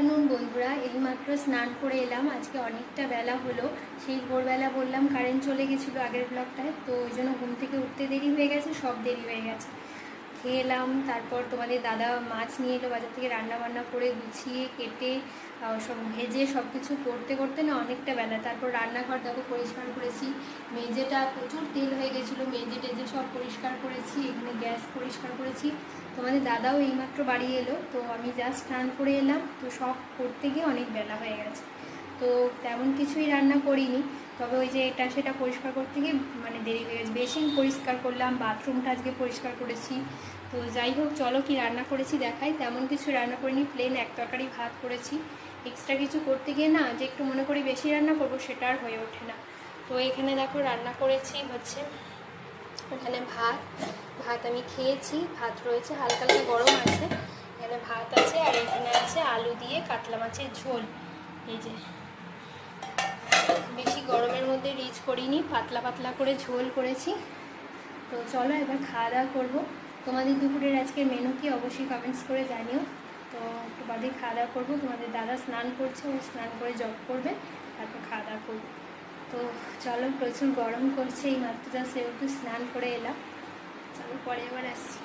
Afternoon বন্ধুরা, এইমাত্র স্নান করে এলাম। আজকে অনেকটা বেলা হলো, সেই ভোরবেলা বললাম কারেন্ট চলে গেছিলো আগের ব্লগটায়, তো ওই জন্য ঘুম থেকে উঠতে দেরি হয়ে গেছে, সব দেরি হয়ে গেছে। খেয়ে এলাম, তারপর তোমাদের দাদা মাছ নিয়ে এলো বাজার থেকে, রান্না বান্না করে গুছিয়ে কেটে সব ভেজে সব কিছু করতে করতে না অনেকটা বেলা। তারপর রান্নাঘর দেখো পরিষ্কার করেছি, মেঝেটা প্রচুর তেল হয়ে গেছিলো, মেঝে টেজে সব পরিষ্কার করেছি, এখানে গ্যাস পরিষ্কার করেছি। তোমাদের দাদাও এইমাত্র বাড়ি এলো, তো আমি জাস্ট স্নান করে এলাম, তো সব করতে গিয়ে অনেক বেলা হয়ে গেছে। তো তেমন কিছুই রান্না করিনি, তবে ওই যে এটা সেটা পরিষ্কার করতে গিয়ে মানে দেরি হয়ে গেছে। বেসিন পরিষ্কার করলাম, বাথরুমটা আজকে পরিষ্কার করেছি। তো যাই হোক, চলো কি রান্না করেছি দেখাই। তেমন কিছু রান্না করিনি, প্লেন এক তরকারি ভাত করেছি। এক্সট্রা কিছু করতে গিয়ে না যে একটু মনে করি বেশি রান্না করবো, সেটা আর হয়ে ওঠে না। তো এখানে দেখো রান্না করেছি হচ্ছে এখানে ভাত আমি খেয়েছি, ভাত রয়েছে, হালকা হালকা গরম আছে, এখানে ভাত আছে, আর এখানে আছে আলু দিয়ে কাতলা মাছের ঝোল। এই যে বেশি গরমের মধ্যে রিচ করিনি, পাতলা পাতলা করে ঝোল করেছি। তো চলো এবার খাওয়া দাওয়া করবো। তোমাদের দুপুরের আজকের মেনু কি অবশ্যই কমেন্টস করে জানিও। তো একটু বাদে খাওয়া দাওয়া করবো। তোমাদের দাদা স্নান করছে, ও স্নান করে জব করবে, তারপর খাওয়া দাওয়া করবো। তো চলো, প্রচুর গরম করছে, এই মাত্র জাস্ট একটু স্নান করে এলাম। চলো পরে আবার আসছি।